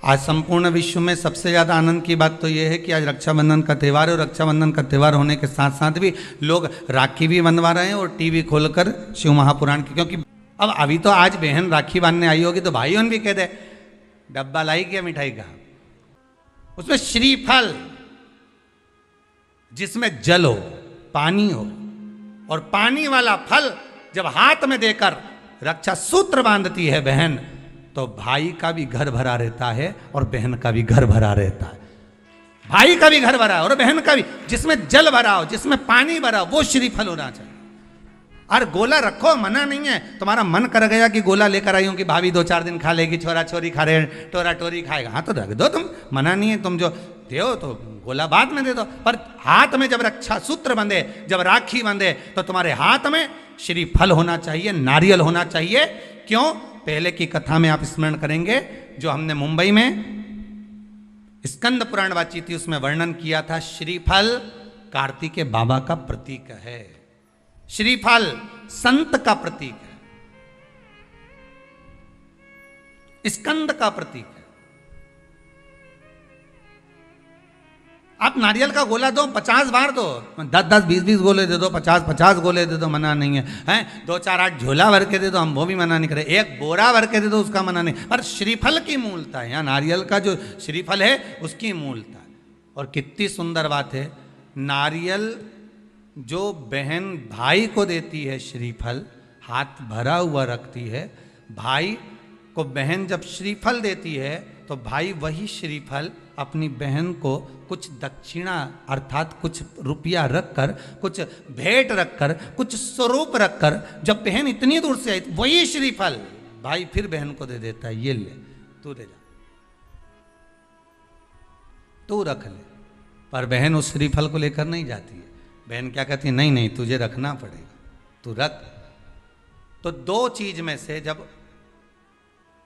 आज संपूर्ण विश्व में सबसे ज़्यादा आनंद की बात तो यह है कि आज रक्षाबंधन का त्यौहार है और रक्षाबंधन का त्यौहार होने के साथ साथ भी लोग राखी भी बंधवा रहे हैं और टीवी खोलकर शिव महापुराण की, क्योंकि अब अभी तो आज बहन राखी बांधने आई होगी तो भाइयों भी कह दे डब्बा लाई क्या मिठाई का, उसमें श्रीफल जिसमें जल हो, पानी हो, और पानी वाला फल जब हाथ में देकर रक्षा सूत्र बांधती है बहन, तो भाई का भी घर भरा रहता है और बहन का भी घर भरा रहता है। भाई का भी घर भरा है और बहन का भी, जिसमें जल भरा हो, जिसमें पानी भरा हो, वो श्रीफल होना चाहिए। और गोला रखो, मना नहीं है। तुम्हारा मन कर गया कि गोला लेकर आई हूं कि भाभी 2-4 दिन खा लेगी, छोरा छोरी खा रहे, टोरा टोरी खाएगा, हाँ तो रख दो, तुम मना नहीं है। तुम जो दो तो गोला बाद में दे दो, पर हाथ में जब रक्षा सूत्र बंधे, जब राखी बंधे, तो तुम्हारे हाथ में श्रीफल होना चाहिए, नारियल होना चाहिए। क्यों? पहले की कथा में आप स्मरण करेंगे जो हमने मुंबई में स्कंद पुराण वाची थी, उसमें वर्णन किया था। श्रीफल कार्तिकेय बाबा का प्रतीक है, श्रीफल संत का प्रतीक है, स्कंद का प्रतीक है। आप नारियल का गोला दो, 50 बार दो, 10-10, 20-20 गोले दे दो, 50-50 गोले दे दो, मना नहीं है, हैं 2-4-8 झोला भर के दे दो, हम वो भी मना नहीं करे, एक बोरा भर के दे दो, उसका मना नहीं। पर श्रीफल की मूलता है, यहाँ नारियल का जो श्रीफल है उसकी मूलता है। और कितनी सुंदर बात है, नारियल जो बहन भाई को देती है, श्रीफल हाथ भरा हुआ रखती है, भाई को बहन जब श्रीफल देती है तो भाई वही श्रीफल अपनी बहन को कुछ दक्षिणा अर्थात कुछ रुपया रखकर, कुछ भेंट रखकर, कुछ स्वरूप रखकर, जब बहन इतनी दूर से आई वही श्रीफल भाई फिर बहन को दे देता है, ये ले तू ले जा, तू रख ले। पर बहन उस श्रीफल को लेकर नहीं जाती है। बहन क्या कहती है, नहीं नहीं तुझे रखना पड़ेगा, तू रख। तो 2 चीज में से जब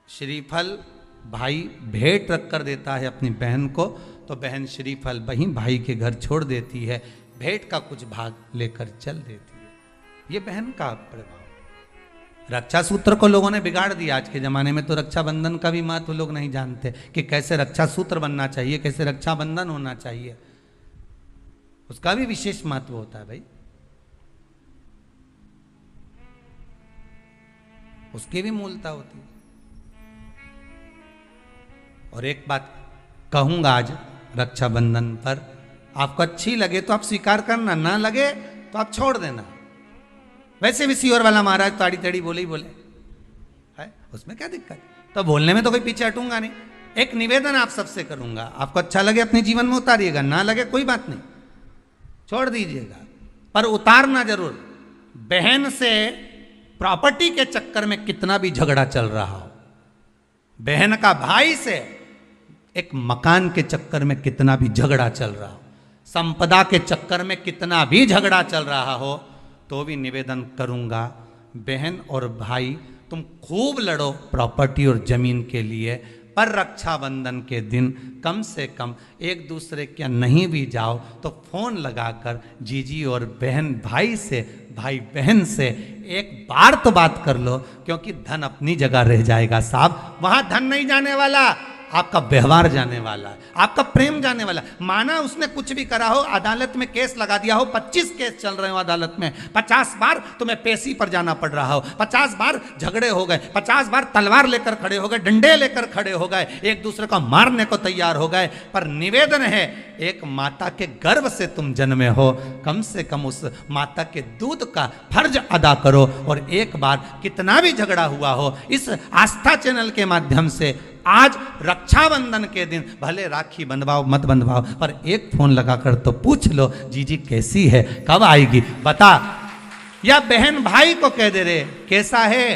श्रीफल भाई भेंट रख कर देता है अपनी बहन को, तो बहन श्रीफल वहीं भाई के घर छोड़ देती है, भेंट का कुछ भाग लेकर चल देती है। ये बहन का प्रभाव। रक्षा सूत्र को लोगों ने बिगाड़ दिया। आज के जमाने में तो रक्षाबंधन का भी महत्व लोग नहीं जानते कि कैसे रक्षा सूत्र बनना चाहिए, कैसे रक्षाबंधन होना चाहिए, उसका भी विशेष महत्व होता है भाई, उसकी भी मूलता होती है। और एक बात कहूंगा आज रक्षाबंधन पर, आपको अच्छी लगे तो आप स्वीकार करना, ना लगे तो आप छोड़ देना। वैसे भी सीहोर वाला महाराज ताड़ी तड़ी बोले ही बोले है, उसमें क्या दिक्कत? तो बोलने में तो कोई पीछे हटूंगा नहीं। एक निवेदन आप सबसे करूंगा, आपको अच्छा लगे अपने जीवन में उतारिएगा, ना लगे कोई बात नहीं, छोड़ दीजिएगा, पर उतारना जरूर। बहन से प्रॉपर्टी के चक्कर में कितना भी झगड़ा चल रहा हो, बहन का भाई से एक मकान के चक्कर में कितना भी झगड़ा चल रहा हो, संपदा के चक्कर में कितना भी झगड़ा चल रहा हो, तो भी निवेदन करूंगा, बहन और भाई तुम खूब लड़ो प्रॉपर्टी और जमीन के लिए, पर रक्षाबंधन के दिन कम से कम एक दूसरे के नहीं भी जाओ तो फोन लगाकर जीजी और बहन भाई से, भाई बहन से एक बार तो बात कर लो, क्योंकि धन अपनी जगह रह जाएगा साहब, वहां धन नहीं जाने वाला, आपका व्यवहार जाने वाला है, आपका प्रेम जाने वाला। माना उसने कुछ भी करा हो, अदालत में केस लगा दिया हो, 25 केस चल रहे हो अदालत में, 50 बार तुम्हें पेशी पर जाना पड़ रहा हो, 50 बार झगड़े हो गए, 50 बार तलवार लेकर खड़े हो गए, डंडे लेकर खड़े हो गए, एक दूसरे को मारने को तैयार हो गए, पर निवेदन है एक माता के गर्भ से तुम जन्मे हो, कम से कम उस माता के दूध का फर्ज अदा करो। और एक बार कितना भी झगड़ा हुआ हो, इस आस्था चैनल के माध्यम से आज रक्षाबंधन के दिन भले राखी बंधवाओ मत बंधवाओ, पर एक फोन लगाकर तो पूछ लो जीजी कैसी है, कब आएगी बता। या बहन भाई को कह दे रे कैसा है,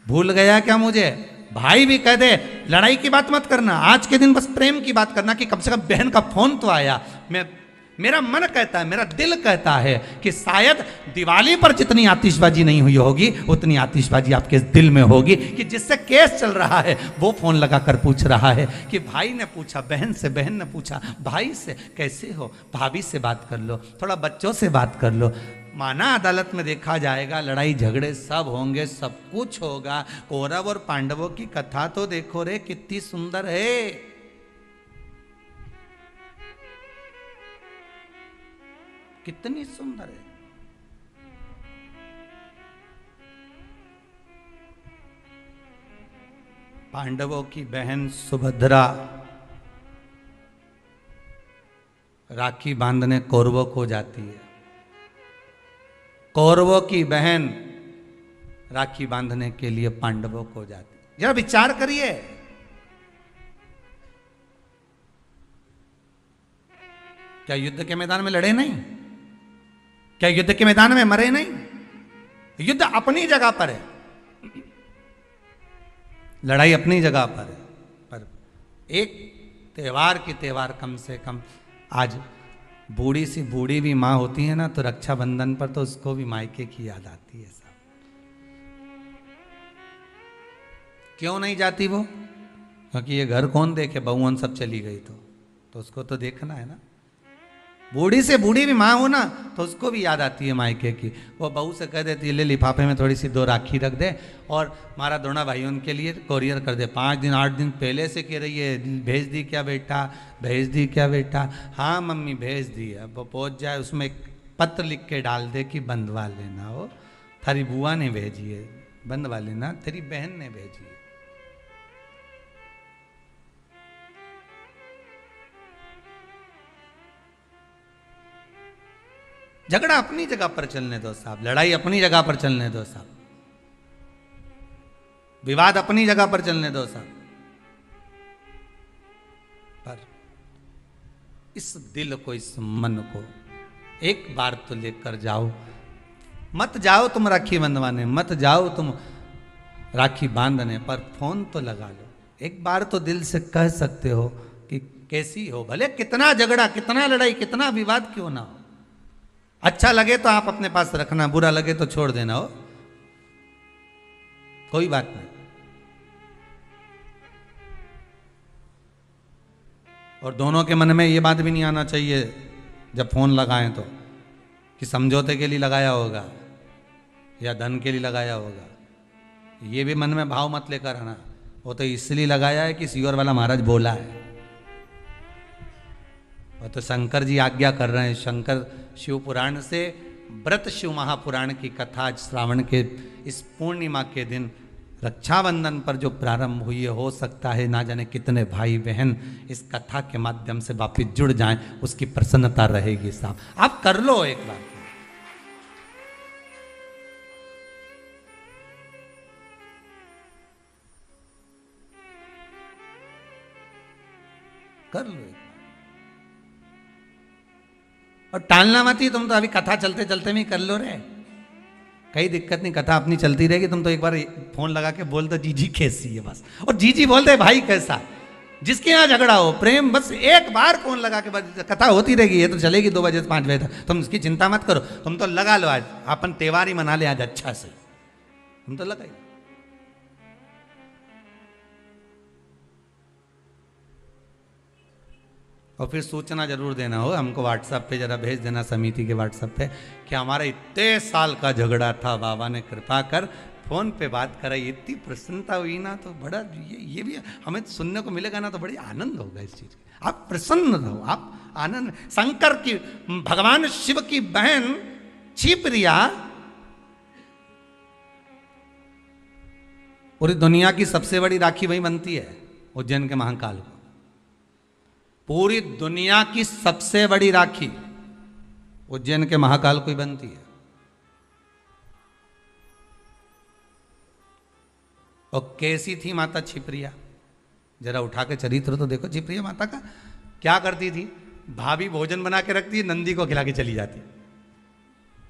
भूल गया क्या मुझे, भाई भी कह दे। लड़ाई की बात मत करना, आज के दिन बस प्रेम की बात करना कि कम से कम बहन का फोन तो आया। मेरा मन कहता है, मेरा दिल कहता है कि शायद दिवाली पर जितनी आतिशबाजी नहीं हुई होगी उतनी आतिशबाजी आपके दिल में होगी, कि जिससे केस चल रहा है वो फोन लगाकर पूछ रहा है कि भाई ने पूछा बहन से, बहन ने पूछा भाई से कैसे हो, भाभी से बात कर लो, थोड़ा बच्चों से बात कर लो, माना अदालत में देखा जाएगा, लड़ाई झगड़े सब होंगे, सब कुछ होगा। कौरव और पांडवों की कथा तो देखो रे, कितनी सुंदर है। कितनी सुंदर है। पांडवों की बहन सुभद्रा राखी बांधने कौरवों को जाती है। कौरवों की बहन राखी बांधने के लिए पांडवों को जाती है। जरा विचार करिए, क्या युद्ध के मैदान में लड़े नहीं? क्या युद्ध के मैदान में मरे नहीं? युद्ध अपनी जगह पर है, लड़ाई अपनी जगह पर है, पर एक त्योहार कम से कम। आज बूढ़ी सी बूढ़ी भी माँ होती है ना, तो रक्षाबंधन पर तो उसको भी मायके की याद आती है। सब क्यों नहीं जाती वो? क्योंकि ये घर कौन देखे, बहुवन सब चली गई तो उसको तो देखना है ना। बूढ़ी से बूढ़ी भी माँ हो ना, तो उसको भी याद आती है मायके की। वो बहू से कह देती है, ले लिफाफे में थोड़ी सी 2 राखी रख दे और हमारा दोनों भाइयों के लिए कोरियर कर दे। 5 दिन 8 दिन पहले से कह रही है, भेज दी क्या बेटा, भेज दी क्या बेटा? हाँ मम्मी भेज दी है। अब वो पहुँच जाए, उसमें एक पत्र लिख के डाल दे कि बंधवा लेना, हो थारी बुआ ने भेजी है, बंधवा लेना, तेरी बहन ने भेजी है। झगड़ा अपनी जगह पर चलने दो साहब, लड़ाई अपनी जगह पर चलने दो साहब, विवाद अपनी जगह पर चलने दो साहब, पर इस दिल को, इस मन को एक बार तो लेकर जाओ। मत जाओ तुम राखी बंधवाने, मत जाओ तुम राखी बांधने, पर फोन तो लगा लो। एक बार तो दिल से कह सकते हो कि कैसी हो, भले कितना झगड़ा, कितना लड़ाई, कितना विवाद क्यों ना हो। अच्छा लगे तो आप अपने पास रखना, बुरा लगे तो छोड़ देना, हो कोई बात नहीं। और दोनों के मन में ये बात भी नहीं आना चाहिए जब फोन लगाएं तो कि समझौते के लिए लगाया होगा या धन के लिए लगाया होगा। ये भी मन में भाव मत लेकर आना, वो तो इसलिए लगाया है कि सियोर वाला महाराज बोला है। और तो शंकर जी आज्ञा कर रहे हैं। शंकर शिव पुराण से व्रत शिव महापुराण की कथा आज श्रावण के इस पूर्णिमा के दिन रक्षाबंधन पर जो प्रारंभ हुई है, हो सकता है ना जाने कितने भाई बहन इस कथा के माध्यम से वापिस जुड़ जाएं, उसकी प्रसन्नता रहेगी साहब। आप कर लो एक बार, कर लो एक। और टालना मत ही, तुम तो अभी कथा चलते चलते में कर लो रे, कई दिक्कत नहीं, कथा अपनी चलती रहेगी। तुम तो एक बार फोन लगा के बोल दो जीजी कैसी है बस, और जीजी बोलते भाई कैसा। जिसके यहाँ झगड़ा हो प्रेम, बस एक बार फोन लगा के बस, कथा होती रहेगी, ये तो चलेगी 2 बजे से 5 बजे तक। तुम इसकी चिंता मत करो, तुम तो लगा लो। आज अपन त्योहार ही मना ले आज अच्छा से, तुम तो लगाई। और फिर सूचना जरूर देना हो हमको, व्हाट्सएप पे जरा भेज देना, समिति के व्हाट्सएप पे, कि हमारा इतने साल का झगड़ा था, बाबा ने कृपा कर फोन पे बात कराई। इतनी प्रसन्नता हुई ना, तो बड़ा ये भी हमें सुनने को मिलेगा ना, तो बड़ी आनंद होगा इस चीज का। आप प्रसन्न रहो, आप आनंद। शंकर की, भगवान शिव की बहन क्षिप्रिया पूरी दुनिया की सबसे बड़ी राखी वही बनती है, उज्जैन के महाकाल को। पूरी दुनिया की सबसे बड़ी राखी उज्जैन के महाकाल को ही बनती है। और कैसी थी माता क्षिप्रिया, जरा उठा के चरित्र तो देखो क्षिप्रिया माता का। क्या करती थी, भाभी भोजन बना के रखती है, नंदी को खिला के चली जाती।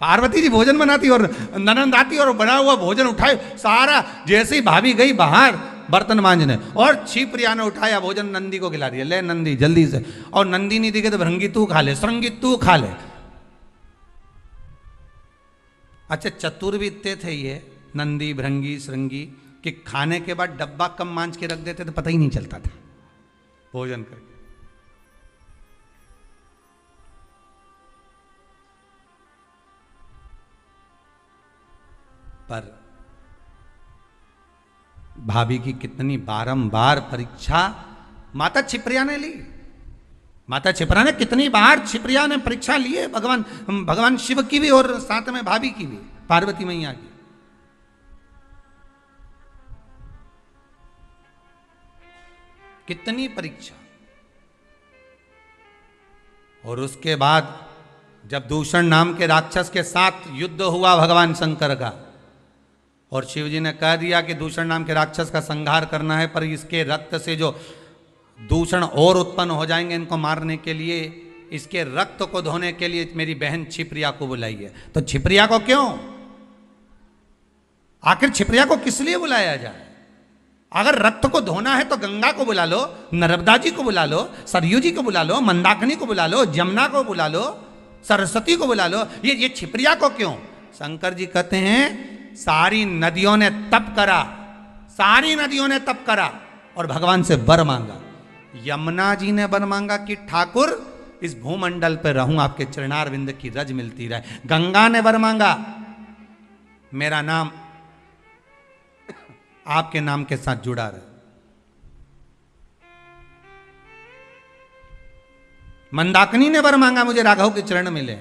पार्वती जी भोजन बनाती और ननंद आती और बना हुआ भोजन उठाए सारा, जैसे ही भाभी गई बाहर बर्तन मांजने, और क्षिप्रिया ने उठाया भोजन नंदी को खिला दिया, ले नंदी जल्दी से। और नंदी नहीं दिखे तो भृंगी तू खा ले, श्रृंगी तू खा ले। अच्छा चतुर भी इतने थे ये नंदी भृंगी श्रृंगी कि खाने के बाद डब्बा कम मांझ के रख देते तो पता ही नहीं चलता था भोजन करके। पर भाभी की कितनी बारंबार परीक्षा माता छिप्रिया ने ली। माता छिप्रा ने कितनी बार छिप्रिया ने परीक्षा ली है, भगवान शिव की भी और साथ में भाभी की भी, पार्वती मैया की। कितनी परीक्षा। और उसके बाद जब दूषण नाम के राक्षस के साथ युद्ध हुआ भगवान शंकर का, और शिव जी ने कह दिया कि दूषण नाम के राक्षस का संहार करना है, पर इसके रक्त से जो दूषण और उत्पन्न हो जाएंगे, इनको मारने के लिए, इसके रक्त को धोने के लिए मेरी बहन छिप्रिया को बुलाइए। तो छिप्रिया को क्यों, आखिर छिप्रिया को किस लिए बुलाया जाए? अगर रक्त को धोना है तो गंगा को बुला लो, नर्मदा जी को बुला लो, सरयू जी को बुला लो, मंदाकिनी को बुला लो, जमुना को बुला लो, सरस्वती को बुला लो, ये छिप्रिया को क्यों? शंकर जी कहते हैं सारी नदियों ने तप करा, सारी नदियों ने तप करा और भगवान से वर मांगा। यमुना जी ने वर मांगा कि ठाकुर इस भूमंडल पर रहूं, आपके चरणारविंद की रज मिलती रहे। गंगा ने वर मांगा मेरा नाम आपके नाम के साथ जुड़ा रहे। मंदाकिनी ने वर मांगा मुझे राघव के चरण मिले।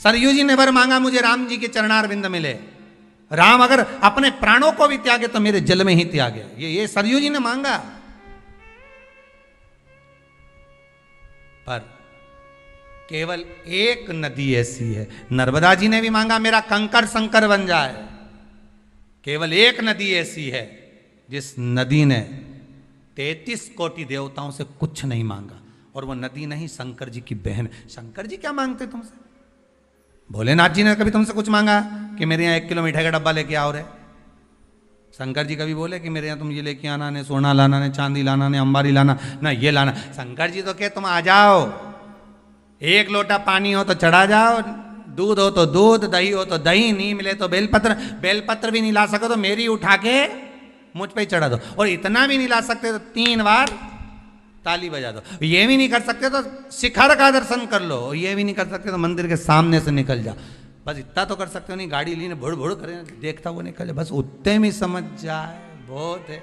सरयू जी ने वर मांगा मुझे राम जी के चरणारविंद मिले। राम अगर अपने प्राणों को भी त्यागे तो मेरे जल में ही त्यागे, ये सरयू जी ने मांगा। पर केवल एक नदी ऐसी है, नर्मदा जी ने भी मांगा मेरा कंकर संकर बन जाए। केवल एक नदी ऐसी है जिस नदी ने 33 कोटि देवताओं से कुछ नहीं मांगा, और वो नदी नहीं शंकर जी की बहन। शंकर जी क्या मांगते तुमसे? भोलेनाथ जी ने कभी तुमसे कुछ मांगा कि मेरे यहाँ 1 किलो मिठाई का डब्बा लेके आओ रे? शंकर जी कभी बोले कि मेरे यहाँ तुम ये लेके आना, ने सोना लाना, ने चांदी लाना, ने अंबारी लाना, ना ये लाना? शंकर जी तो कहे तुम आ जाओ, 1 लोटा पानी हो तो चढ़ा जाओ, दूध हो तो दूध, दही हो तो दही, नहीं मिले तो बेलपत्र, बेलपत्र भी नहीं ला सको तो मेरी उठा के मुझ पे ही चढ़ा दो, और इतना भी नहीं ला सकते तो 3 बार ताली बजा दो। ये भी नहीं कर सकते तो शिखर का दर्शन कर लो, ये भी नहीं कर सकते तो मंदिर के सामने से निकल जा। बस इतना तो कर सकते हो, नहीं गाड़ी ली भुड़ भुड़ करे देखता वो निकल जाए, बस उतने में समझ जाए बहुत है।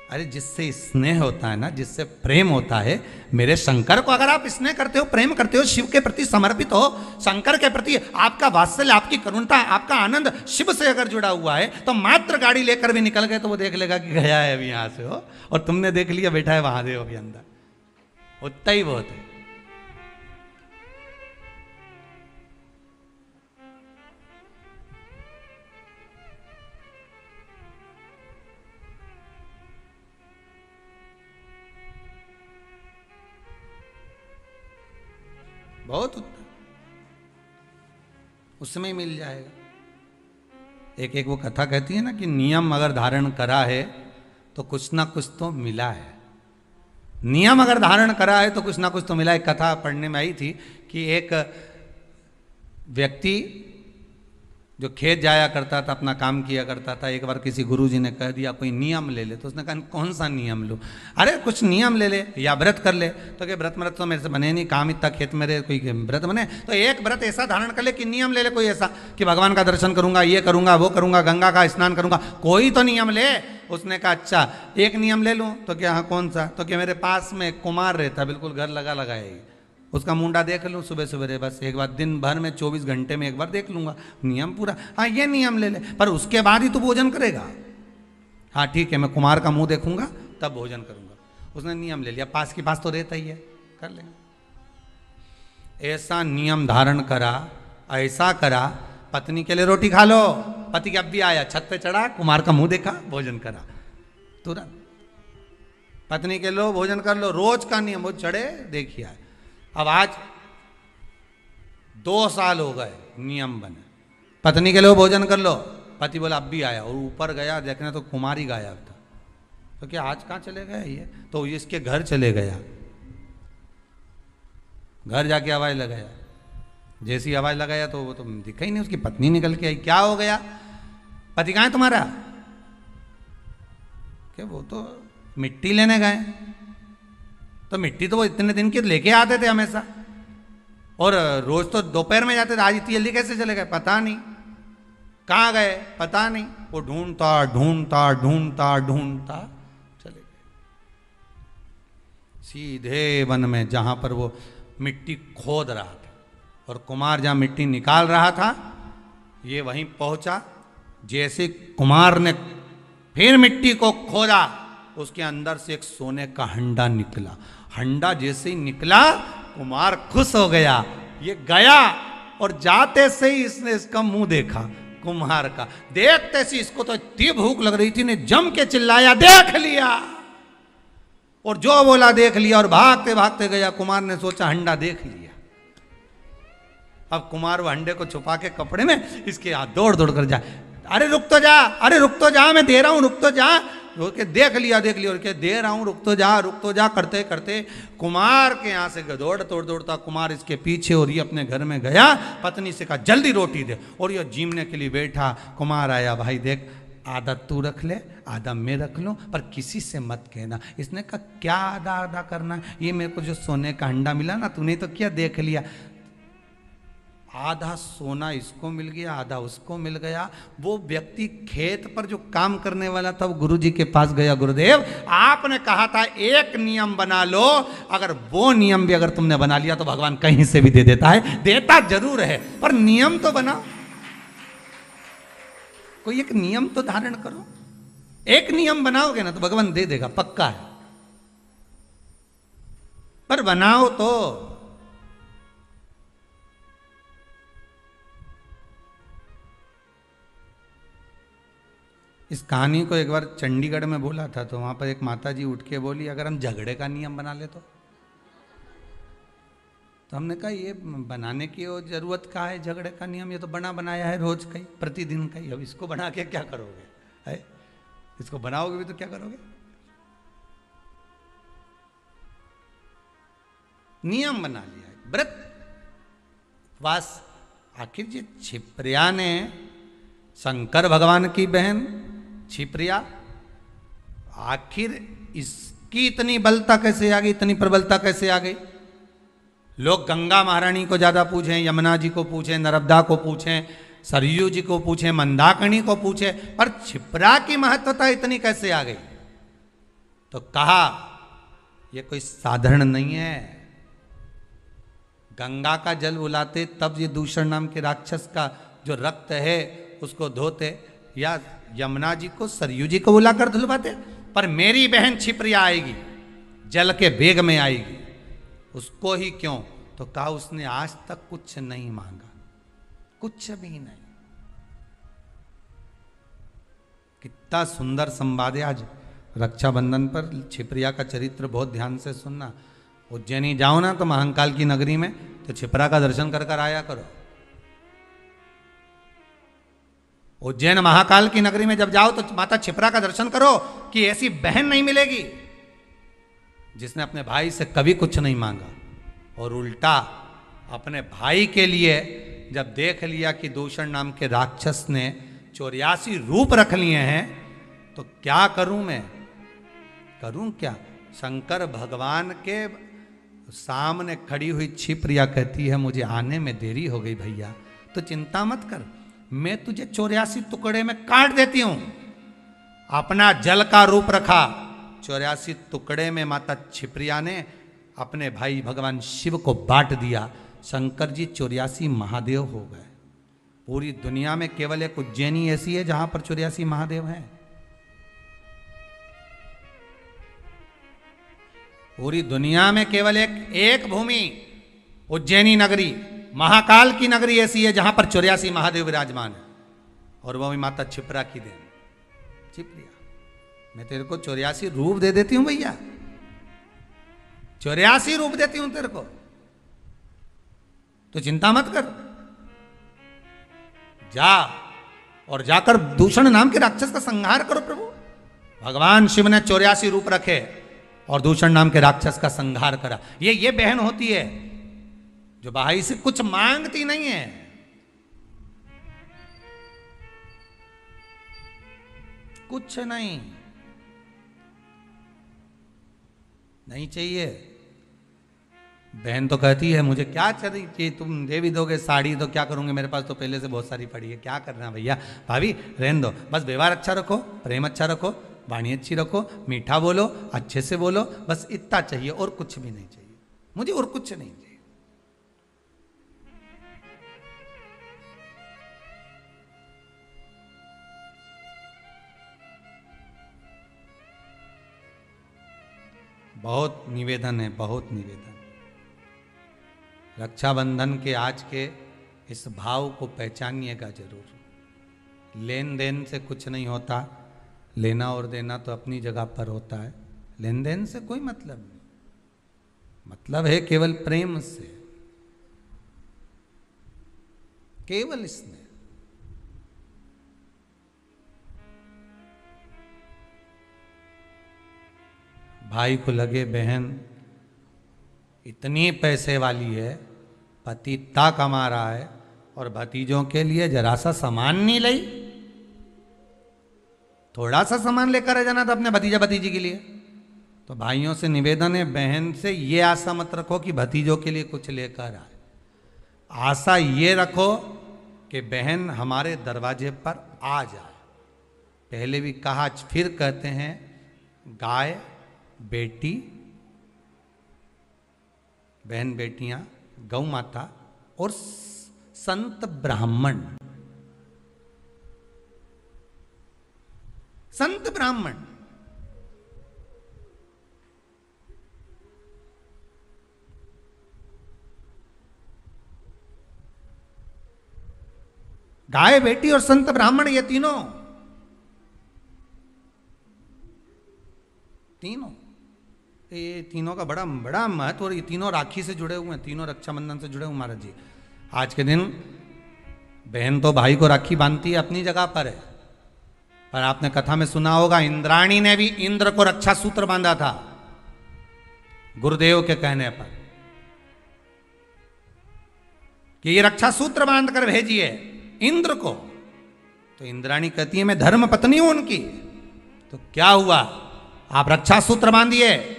अरे जिससे स्नेह होता है ना, जिससे प्रेम होता है, मेरे शंकर को अगर आप स्नेह करते हो, प्रेम करते हो, शिव के प्रति समर्पित हो, शंकर के प्रति आपका वात्सल्य, आपकी करुणता, आपका आनंद शिव से अगर जुड़ा हुआ है, तो मात्र गाड़ी लेकर भी निकल गए तो वो देख लेगा कि गया है अभी यहाँ से हो, और तुमने देख लिया बैठा है महादेव के अंदर, उतना ही बहुत है। बहुत उत्तर उसमें ही मिल जाएगा। एक वो कथा कहती है ना कि नियम अगर धारण करा है तो कुछ ना कुछ तो मिला है। नियम अगर धारण करा है तो कुछ ना कुछ तो मिला है। कथा पढ़ने में आई थी कि एक व्यक्ति जो खेत जाया करता था, अपना काम किया करता था, एक बार किसी गुरुजी ने कह दिया कोई नियम ले ले, तो उसने कहा कौन सा नियम लूँ? अरे कुछ नियम ले ले या व्रत कर ले। तो क्या व्रत तो मेरे से बने नहीं, काम इतना खेत में रहे, कोई व्रत बने? तो एक व्रत ऐसा धारण कर ले कि नियम ले ले कोई ऐसा कि भगवान का दर्शन करूंगा, ये करूंगा, वो करूंगा, गंगा का स्नान करूंगा, कोई तो नियम ले। उसने कहा अच्छा एक नियम ले लूँ। तो क्या हाँ कौन सा? तो क्या मेरे पास में कुमार रहता, बिल्कुल घर लगा लगाए, उसका मुंडा देख लूँ सुबह सवेरे, बस एक बार दिन भर में 24 घंटे में एक बार देख लूँगा, नियम पूरा। हाँ ये नियम ले ले, पर उसके बाद ही तो भोजन करेगा। हाँ ठीक है, मैं कुमार का मुंह देखूंगा तब भोजन करूंगा। उसने नियम ले लिया, पास के पास तो रहता ही है, कर लेंगे। ऐसा नियम धारण करा, ऐसा करा, पत्नी के लिए रोटी खा लो, पति अब भी आया, छत पे चढ़ा, कुमार का मुंह देखा, भोजन करा तुरंत। पत्नी के लो भोजन कर लो, रोज का नियम, वो चढ़े देखिए। अब आज 2 साल हो गए नियम बने, पत्नी के लिए भोजन कर लो, पति बोला अब भी आया, और ऊपर गया देखने तो कुमारी गायब था। तो क्या आज कहाँ चले गए ये? तो इसके घर चले गया, घर जाके आवाज लगाया, जैसी आवाज लगाया तो वो तो दिखा ही नहीं, उसकी पत्नी निकल के आई। क्या हो गया? पति कहाँ है तुम्हारा? क्या वो तो मिट्टी लेने गए। तो मिट्टी तो वो इतने दिन की लेके आते थे हमेशा, और रोज तो दोपहर में जाते थे, आज इतनी जल्दी कैसे चले गए पता नहीं, कहाँ गए पता नहीं। वो ढूंढता ढूंढता ढूंढता ढूंढता चले गए सीधे वन में, जहां पर वो मिट्टी खोद रहा था। और कुमार जहां मिट्टी निकाल रहा था, ये वहीं पहुंचा। जैसे कुमार ने फिर मिट्टी को खोदा, उसके अंदर से एक सोने का हंडा निकला। हंडा जैसे ही निकला, कुमार खुश हो गया। ये गया और जाते से ही इसने इसका मुंह देखा कुम्हार का। देखते से इसको तो इतनी भूख लग रही थी, ने जम के चिल्लाया, देख लिया। और जो बोला देख लिया, और भागते भागते गया। कुमार ने सोचा हंडा देख लिया। अब कुमार वो हंडे को छुपा के कपड़े में इसके हाथ दौड़ दौड़ कर जाए, अरे रुक तो जा, अरे रुक तो जा, मैं दे रहा हूं, रुक तो जा। के देख लिया और के दे रहा हूं, रुक तो जा करते करते कुमार के यहां से दौड़ दौड़ता कुमार इसके पीछे, और ये अपने घर में गया। पत्नी से कहा जल्दी रोटी दे, और ये जीमने के लिए बैठा। कुमार आया, भाई देख आधा तू रख ले, आधा मैं रख लूं, पर किसी से मत कहना। इसने कहा क्या आधा आधा करना, ये मेरे को जो सोने का अंडा मिला ना, तूने तो क्या देख लिया। आधा सोना इसको मिल गया, आधा उसको मिल गया। वो व्यक्ति खेत पर जो काम करने वाला था, वो गुरुजी के पास गया, गुरुदेव आपने कहा था एक नियम बना लो, अगर वो नियम भी अगर तुमने बना लिया तो भगवान कहीं से भी दे देता है। देता जरूर है, पर नियम तो बनाओ, कोई एक नियम तो धारण करो। एक नियम बनाओगे ना तो भगवान दे देगा, पक्का है, पर बनाओ तो। इस कहानी को एक बार चंडीगढ़ में बोला था, तो वहां पर एक माता जी उठ के बोली, अगर हम झगड़े का नियम बना ले तो हमने कहा ये बनाने की जरूरत क्या है, झगड़े का नियम ये तो बना बनाया है रोज का ही, प्रतिदिन का ही। अब इसको बना के क्या करोगे, है इसको बनाओगे भी तो क्या करोगे। नियम बना लिया है, व्रत वास। आखिर जी छिप्रिया ने शंकर भगवान की बहन छिप्रिया, आखिर इसकी इतनी बलता कैसे आ गई, इतनी प्रबलता कैसे आ गई। लोग गंगा महारानी को ज्यादा पूछें, यमुना जी को पूछें, नर्मदा को पूछें, सरयू जी को पूछें, मंदाकिनी को पूछें, पर छिप्रा की महत्वता इतनी कैसे आ गई। तो कहा ये कोई साधारण नहीं है। गंगा का जल उलाते तब ये दूषण नाम के राक्षस का जो रक्त है उसको धोते, या यमुना जी को सरयू जी को बुलाकर धुलवाते, पर मेरी बहन छिप्रिया आएगी, जल के वेग में आएगी, उसको ही क्यों। तो कहा उसने आज तक कुछ नहीं मांगा, कुछ भी नहीं। कितना सुंदर संवाद है। आज रक्षाबंधन पर छिप्रिया का चरित्र बहुत ध्यान से सुनना। उज्जैनी जाओ ना तो महाकाल की नगरी में, तो छिप्रा का दर्शन कर कर आया करो। उज्जैन महाकाल की नगरी में जब जाओ तो माता छिप्रा का दर्शन करो, कि ऐसी बहन नहीं मिलेगी जिसने अपने भाई से कभी कुछ नहीं मांगा, और उल्टा अपने भाई के लिए जब देख लिया कि दूषण नाम के राक्षस ने 84 रूप रख लिए हैं, तो क्या करूं मैं, करूं क्या। शंकर भगवान के सामने खड़ी हुई छिप्रिया कहती है मुझे आने में देरी हो गई भैया, तो चिंता मत कर, मैं तुझे 84 टुकड़े में काट देती हूं। अपना जल का रूप रखा, 84 टुकड़े में माता छिप्रिया ने अपने भाई भगवान शिव को बांट दिया। शंकर जी 84 महादेव हो गए। पूरी दुनिया में केवल एक उज्जैनी ऐसी है जहां पर 84 महादेव हैं। पूरी दुनिया में केवल एक भूमि उज्जैनी नगरी, महाकाल की नगरी ऐसी है जहां पर 84 महादेव विराजमान है, और वह भी माता छिप्रा की देन। छिप्रिया मैं तेरे को 84 रूप दे देती हूं भैया, 84 रूप देती हूं तेरे को, तो चिंता मत कर, जा और जाकर दूषण नाम के राक्षस का संहार करो। प्रभु भगवान शिव ने 84 रूप रखे और दूषण नाम के राक्षस का संहार करा। ये बहन होती है जो भाई से कुछ मांगती नहीं है। कुछ नहीं चाहिए, बहन तो कहती है मुझे क्या चाहिए, तुम दे भी दोगे साड़ी तो क्या करूँगी, मेरे पास तो पहले से बहुत सारी पड़ी है, क्या करना है भैया। भाभी रहने दो, बस व्यवहार अच्छा रखो, प्रेम अच्छा रखो, वाणी अच्छी रखो, मीठा बोलो, अच्छे से बोलो, बस इतना चाहिए और कुछ भी नहीं चाहिए मुझे, और कुछ नहीं चाहिए। बहुत निवेदन है, बहुत निवेदन। रक्षाबंधन के आज के इस भाव को पहचानिएगा जरूर। लेन देन से कुछ नहीं होता, लेना और देना तो अपनी जगह पर होता है, लेन देन से कोई मतलब नहीं, मतलब है केवल प्रेम से, केवल इसमें। भाई को लगे बहन इतनी पैसे वाली है, पति इतना कमा रहा है और भतीजों के लिए जरा सा सामान नहीं लाई, थोड़ा सा सामान लेकर आ जाना था अपने भतीजा भतीजी के लिए। तो भाइयों से निवेदन है, बहन से ये आशा मत रखो कि भतीजों के लिए कुछ लेकर आए, आशा ये रखो कि बहन हमारे दरवाजे पर आ जाए। पहले भी कहा, फिर कहते हैं, गाय बेटी, बहन बेटियां, गौ माता और संत ब्राह्मण। संत ब्राह्मण गाय बेटी और संत ब्राह्मण, ये तीनों ये तीनों का बड़ा बड़ा महत्व, और ये तीनों राखी से जुड़े हुए हैं, तीनों रक्षाबंधन से जुड़े हुए महाराज जी। आज के दिन बहन तो भाई को राखी बांधती है, अपनी जगह पर है, पर आपने कथा में सुना होगा इंद्राणी ने भी इंद्र को रक्षा सूत्र बांधा था गुरुदेव के कहने पर कि ये रक्षा सूत्र बांध कर भेजिए इंद्र को। तो इंद्राणी कहती है मैं धर्म पत्नी हूं उनकी। तो क्या हुआ, आप रक्षा सूत्र बांधिए।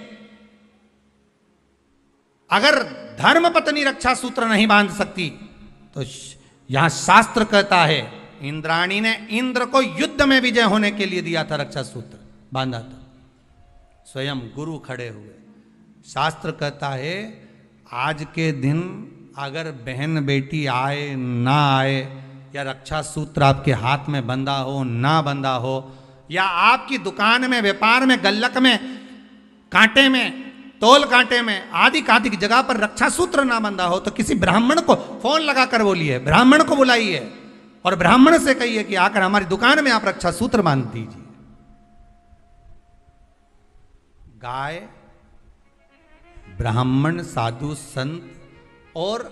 अगर धर्म पत्नी रक्षा सूत्र नहीं बांध सकती तो यहां शास्त्र कहता है इंद्राणी ने इंद्र को युद्ध में विजय होने के लिए दिया था, रक्षा सूत्र बांधा था, स्वयं गुरु खड़े हुए। शास्त्र कहता है आज के दिन अगर बहन बेटी आए ना आए, या रक्षा सूत्र आपके हाथ में बंधा हो ना बंधा हो, या आपकी दुकान में, व्यापार में, गल्लक में, कांटे में, तोल कांटे में, आदि आदि की जगह पर रक्षा सूत्र ना बंधा हो, तो किसी ब्राह्मण को फोन लगाकर बोलिए, ब्राह्मण को बुलाइए और ब्राह्मण से कहिए कि आकर हमारी दुकान में आप रक्षा सूत्र बांध दीजिए। गाय, ब्राह्मण, साधु, संत और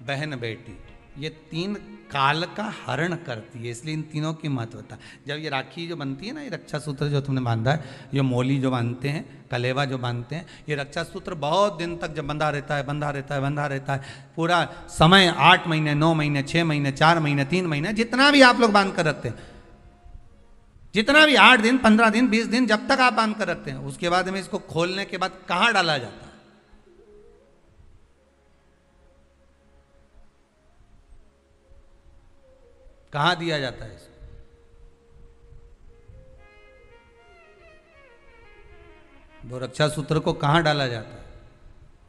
बहन बेटी, ये तीन काल का हरण करती है, इसलिए इन तीनों की महत्वता। जब ये राखी जो बनती है ना, ये रक्षा सूत्र जो तुमने बांधा है, ये मोली जो बांधते हैं, कलेवा जो बांधते हैं, ये रक्षा सूत्र बहुत दिन तक जब बंधा रहता है, बंधा रहता है, बंधा रहता है, पूरा समय 8 महीने, 9 महीने, 6 महीने, 4 महीने, 3 महीने, जितना भी आप लोग बांध कर रखते हैं, जितना भी 8 दिन, 15 दिन, 20 दिन, जब तक आप बांध कर रखते हैं, उसके बाद में इसको खोलने के बाद कहाँ डाला जाता है? कहां दिया जाता है इसको? वो रक्षा सूत्र को कहां डाला जाता है?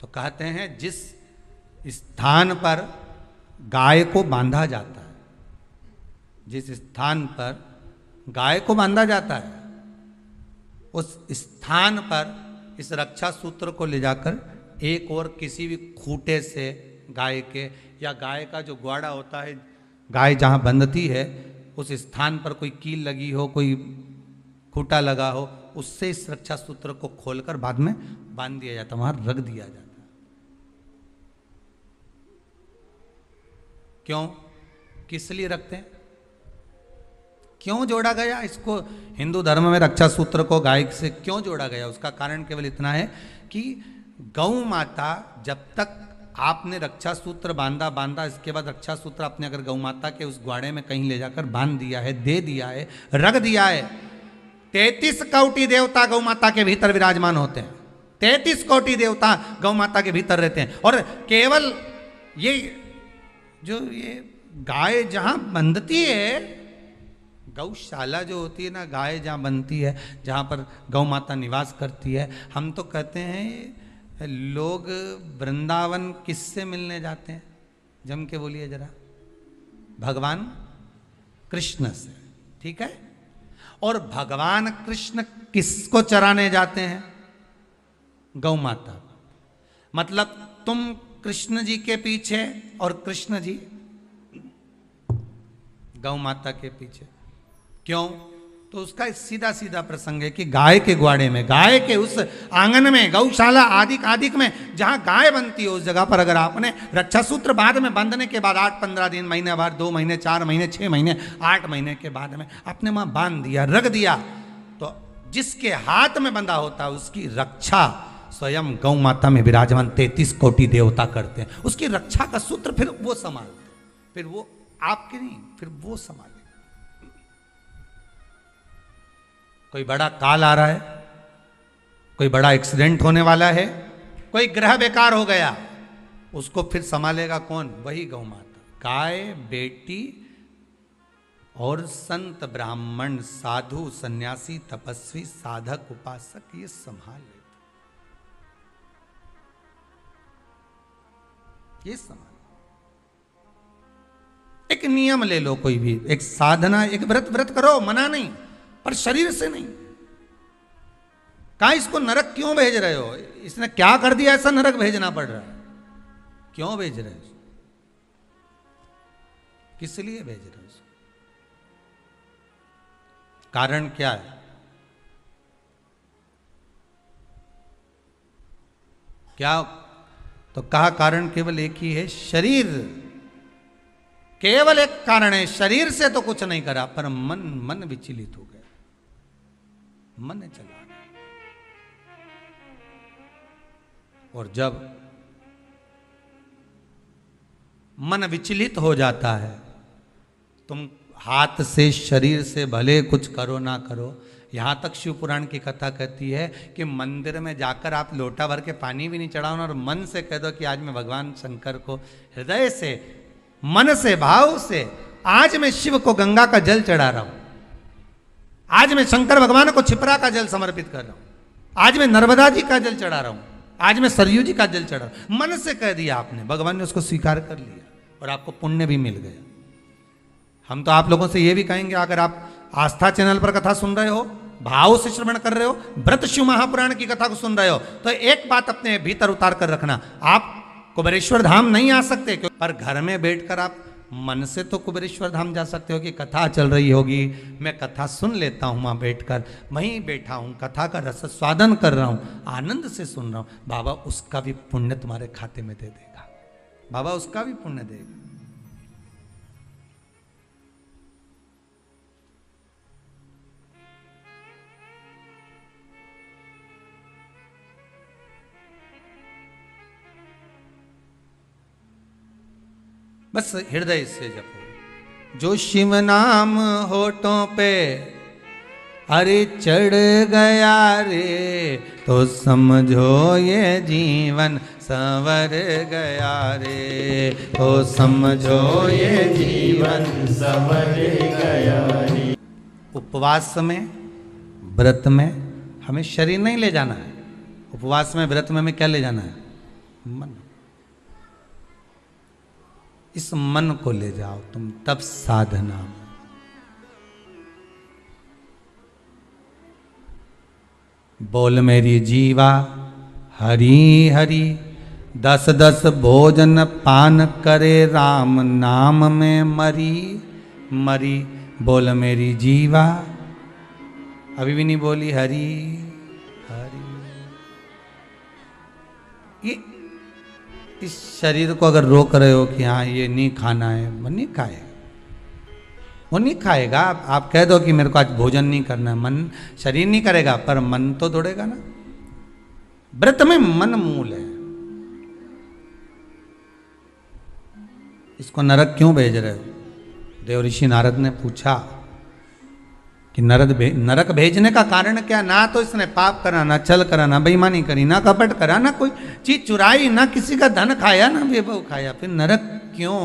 तो कहते हैं जिस स्थान पर गाय को बांधा जाता है, जिस स्थान पर गाय को बांधा जाता है, उस स्थान पर इस रक्षा सूत्र को ले जाकर एक और किसी भी खूंटे से गाय के, या गाय का जो ग्वाड़ा होता है, गाय जहाँ बंधती है उस स्थान पर कोई कील लगी हो, कोई खूंटा लगा हो, उससे इस रक्षा सूत्र को खोलकर बाद में बांध दिया जाता, वहां रख दिया जाता। क्यों, किस लिए रखते हैं, क्यों जोड़ा गया इसको? हिंदू धर्म में रक्षा सूत्र को गाय से क्यों जोड़ा गया? उसका कारण केवल इतना है कि गौ माता, जब तक आपने रक्षा सूत्र बांधा, इसके बाद रक्षा सूत्र आपने अगर गौ माता के उस ग्वाड़े में कहीं ले जाकर बांध दिया है, दे दिया है, रख दिया है, 33 कौटि देवता गौ माता के भीतर विराजमान होते हैं। 33 कोटि देवता गौ माता के भीतर रहते हैं। और केवल ये जो ये गाय जहां बंधती है, गौशाला जो होती है ना, गाय जहाँ बनती है, जहाँ पर गौ माता निवास करती है, हम तो कहते हैं लोग वृंदावन किससे मिलने जाते हैं? जम के बोलिए जरा। भगवान कृष्ण से, ठीक है। और भगवान कृष्ण किसको चराने जाते हैं? गौ माता। मतलब तुम कृष्ण जी के पीछे और कृष्ण जी गौ माता के पीछे। क्यों? तो उसका सीधा सीधा प्रसंग है कि गाय के ग्वाड़े में, गाय के उस आंगन में, गौशाला आदि आदि में जहां गाय बनती है, उस जगह पर अगर आपने रक्षा सूत्र बाद में बंधने के बाद 8-15 दिन, महीने भर, 2 महीने, 4 महीने, 6 महीने, 8 महीने के बाद में आपने वहां बांध दिया, रख दिया, तो जिसके हाथ में बंधा होता है उसकी रक्षा स्वयं गौ माता में विराजमान 33 कोटि देवता करते हैं। उसकी रक्षा का सूत्र फिर वो संभालते, फिर वो आपके नहीं, फिर वो संभाले। कोई बड़ा काल आ रहा है, कोई बड़ा एक्सीडेंट होने वाला है, कोई ग्रह बेकार हो गया, उसको फिर संभालेगा कौन? वही गौ माता। गाय, बेटी और संत, ब्राह्मण, साधु, सन्यासी, तपस्वी, साधक, उपासक ये संभाल लेते, ये संभाल। एक नियम ले लो, कोई भी एक साधना, एक व्रत करो, मना नहीं, पर शरीर से नहीं। कहा इसको नरक क्यों भेज रहे हो? इसने क्या कर दिया ऐसा नरक भेजना पड़ रहा है? क्यों भेज रहे हो? किस लिए भेज रहे हो? कारण क्या है? क्या? तो कहा कारण केवल एक ही है, शरीर। केवल एक कारण है, शरीर से तो कुछ नहीं करा, पर मन विचलित हो गया, मन चला गया। और जब मन विचलित हो जाता है, तुम हाथ से, शरीर से भले कुछ करो ना करो, यहां तक शिव पुराण की कथा कहती है कि मंदिर में जाकर आप लोटा भर के पानी भी नहीं चढ़ाओ और मन से कह दो कि आज मैं भगवान शंकर को हृदय से, मन से, भाव से, आज मैं शिव को गंगा का जल चढ़ा रहा हूं, आज मैं शंकर भगवान को छिपरा का जल समर्पित कर रहा हूं, आज मैं नर्मदा जी का जल चढ़ा रहा हूं, आज मैं सरयू जी का जल चढ़ा रहा हूं। मन से कह दिया आपने, भगवान ने उसको स्वीकार कर लिया और आपको पुण्य भी मिल गया। हम तो आप लोगों से ये भी कहेंगे, अगर आप आस्था चैनल पर कथा सुन रहे हो, भाव से श्रवण कर रहे हो, व्रत शिव महापुराण की कथा को सुन रहे हो, तो एक बात अपने भीतर उतार कर रखना, आप कुबेरेश्वर धाम नहीं आ सकते, पर घर में बैठकर आप मन से तो कुबेरेश्वर धाम जा सकते हो कि कथा चल रही होगी, मैं कथा सुन लेता हूँ, वहाँ बैठकर वहीं बैठा हूँ, कथा का रस स्वादन कर रहा हूँ, आनंद से सुन रहा हूँ, बाबा उसका भी पुण्य तुम्हारे खाते में दे देगा, बाबा उसका भी पुण्य देगा। बस हृदय से जपो। जो शिव नाम होठों पे अरे चढ़ गया रे, तो समझो ये जीवन संवर गया रे, तो समझो ये जीवन संवर गया रे। उपवास में, व्रत में हमें शरीर नहीं ले जाना है, उपवास में, व्रत में हमें क्या ले जाना है? मन। इस मन को ले जाओ तुम, तब साधना। बोल मेरी जीवा हरि हरि, 10-10 भोजन पान करे, राम नाम में मरी मरी। बोल मेरी जीवा, अभी भी नहीं बोली हरि हरि। ये इस शरीर को अगर रोक रहे हो कि हाँ ये नहीं खाना है, वो नहीं खाएगा, वो नहीं खाएगा। आप कह दो कि मेरे को आज भोजन नहीं करना है, मन, शरीर नहीं करेगा, पर मन तो दौड़ेगा ना। व्रत में मन मूल है। इसको नरक क्यों भेज रहे हो? देव ऋषि नारद ने पूछा कि नरक भेजने का कारण क्या? ना तो इसने पाप करा, ना छल करा, ना बेईमानी करी, ना कपट करा, ना कोई चीज चुराई, ना किसी का धन खाया, ना वैभव खाया, फिर नरक क्यों?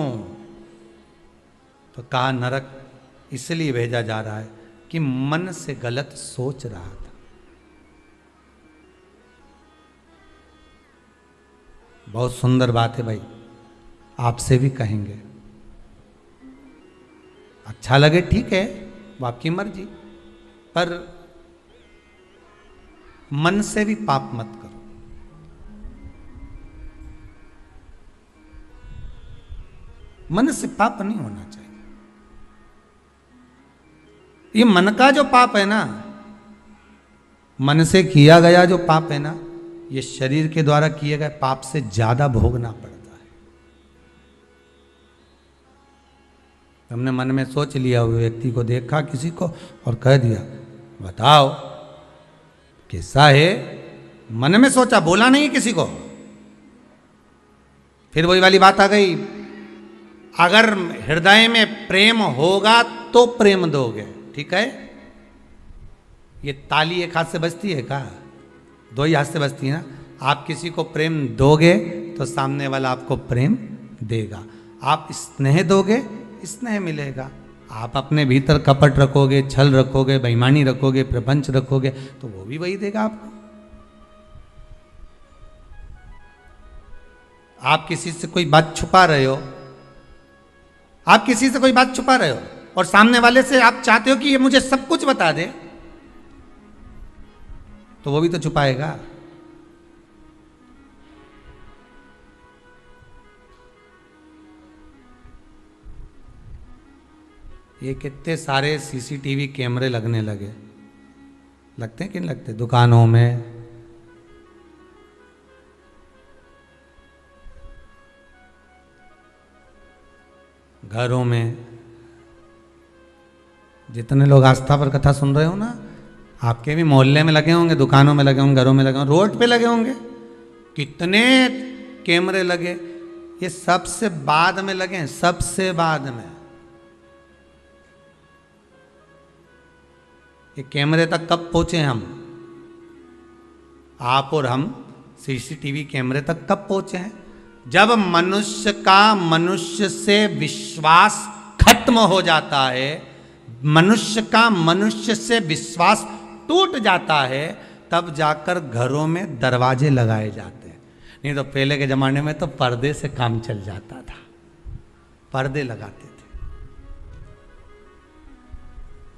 तो कहा नरक इसलिए भेजा जा रहा है कि मन से गलत सोच रहा था। बहुत सुंदर बात है भाई, आपसे भी कहेंगे, अच्छा लगे ठीक है, वो आपकी मर्जी, पर मन से भी पाप मत करो। मन से पाप नहीं होना चाहिए। ये मन का जो पाप है ना, मन से किया गया जो पाप है ना, ये शरीर के द्वारा किए गए पाप से ज्यादा भोगना पड़ता है। हमने मन में सोच लिया, हुए व्यक्ति को देखा किसी को और कह दिया बताओ कैसा है, मन में सोचा, बोला नहीं किसी को। फिर वही वाली बात आ गई, अगर हृदय में प्रेम होगा तो प्रेम दोगे, ठीक है? ये ताली एक हाथ से बजती है का? दो ही हाथ से बजती है ना। आप किसी को प्रेम दोगे तो सामने वाला आपको प्रेम देगा। आप स्नेह दोगे, स्नेह मिलेगा। आप अपने भीतर कपट रखोगे, छल रखोगे, बेईमानी रखोगे, प्रपंच रखोगे, तो वो भी वही देगा आपको। आप किसी से कोई बात छुपा रहे हो, आप किसी से कोई बात छुपा रहे हो और सामने वाले से आप चाहते हो कि ये मुझे सब कुछ बता दे, तो वो भी तो छुपाएगा। ये कितने सारे सीसीटीवी कैमरे लगने लगे, लगते हैं कि नहीं लगते? दुकानों में, घरों में। जितने लोग आस्था पर कथा सुन रहे हो ना, आपके भी मोहल्ले में लगे होंगे, दुकानों में लगे होंगे, घरों में लगे होंगे, रोड पे लगे होंगे। कितने कैमरे लगे, ये सबसे बाद में लगे हैं, सबसे बाद में। ये कैमरे तक कब पहुंचे हम, आप और हम सीसीटीवी कैमरे तक कब पहुंचे हैं? जब मनुष्य का मनुष्य से विश्वास खत्म हो जाता है, मनुष्य का मनुष्य से विश्वास टूट जाता है, तब जाकर घरों में दरवाजे लगाए जाते हैं। नहीं तो पहले के जमाने में तो पर्दे से काम चल जाता था, पर्दे लगाते थे।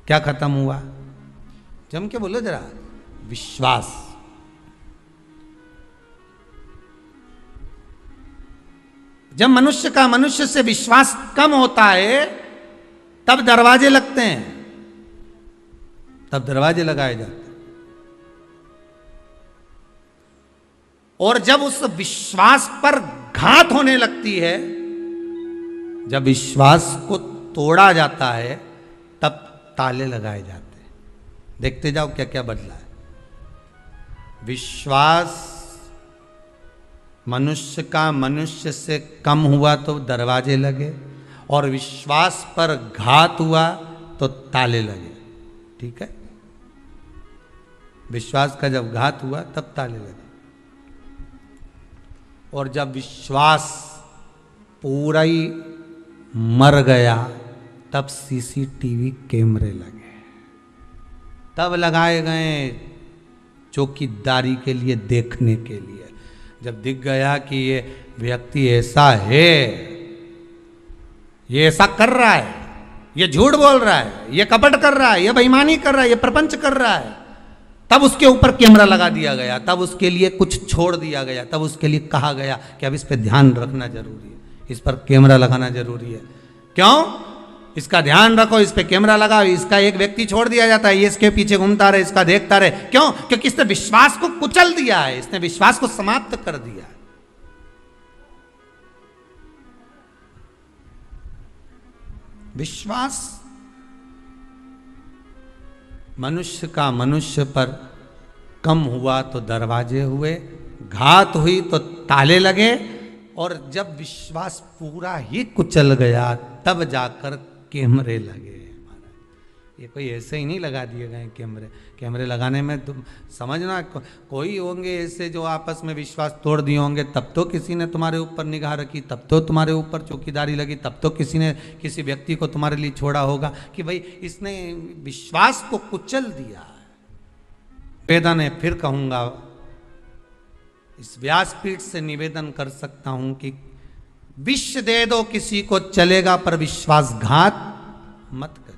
क्या खत्म हुआ? जम के बोलो जरा, विश्वास। जब मनुष्य का मनुष्य से विश्वास कम होता है, तब दरवाजे लगते हैं, तब दरवाजे लगाए जाते हैं। और जब उस विश्वास पर घात होने लगती है, जब विश्वास को तोड़ा जाता है, तब ताले लगाए जाते हैं। देखते जाओ क्या क्या बदला है। विश्वास मनुष्य का मनुष्य से कम हुआ तो दरवाजे लगे, और विश्वास पर घात हुआ तो ताले लगे, ठीक है? विश्वास का जब घात हुआ तब ताले लगे, और जब विश्वास पूरा ही मर गया तब सीसीटीवी कैमरे लगे, तब लगाए गए चौकीदारी के लिए, देखने के लिए। जब दिख गया कि ये व्यक्ति ऐसा है, ये ऐसा कर रहा है, ये झूठ बोल रहा है, ये कपट कर रहा है, ये बेईमानी कर रहा है, ये प्रपंच कर रहा है, तब उसके ऊपर कैमरा लगा दिया गया, तब उसके लिए कुछ छोड़ दिया गया, तब उसके लिए कहा गया कि अब इस पे ध्यान रखना जरूरी है, इस पर कैमरा लगाना जरूरी है। क्यों? इसका ध्यान रखो, इस पे कैमरा लगाओ। इसका एक व्यक्ति छोड़ दिया जाता है, ये इसके पीछे घूमता रहे, इसका देखता रहे। क्यों? क्योंकि इसने विश्वास को कुचल दिया है, इसने विश्वास को समाप्त कर दिया है। विश्वास मनुष्य का मनुष्य पर कम हुआ तो दरवाजे हुए, घात हुई तो ताले लगे, और जब विश्वास पूरा ही कुचल गया तब जाकर कैमरे लगे। ये कोई ऐसे ही नहीं लगा दिए गए कैमरे। कैमरे लगाने में तुम समझना, कोई होंगे ऐसे जो आपस में विश्वास तोड़ दिए होंगे, तब तो किसी ने तुम्हारे ऊपर निगाह रखी, तब तो तुम्हारे ऊपर चौकीदारी लगी, तब तो किसी ने किसी व्यक्ति को तुम्हारे लिए छोड़ा होगा कि भाई इसने विश्वास को कुचल दिया। निवेदन है, फिर कहूंगा, इस व्यासपीठ से निवेदन कर सकता हूं कि विष दे दो किसी को चलेगा, पर विश्वासघात मत कर।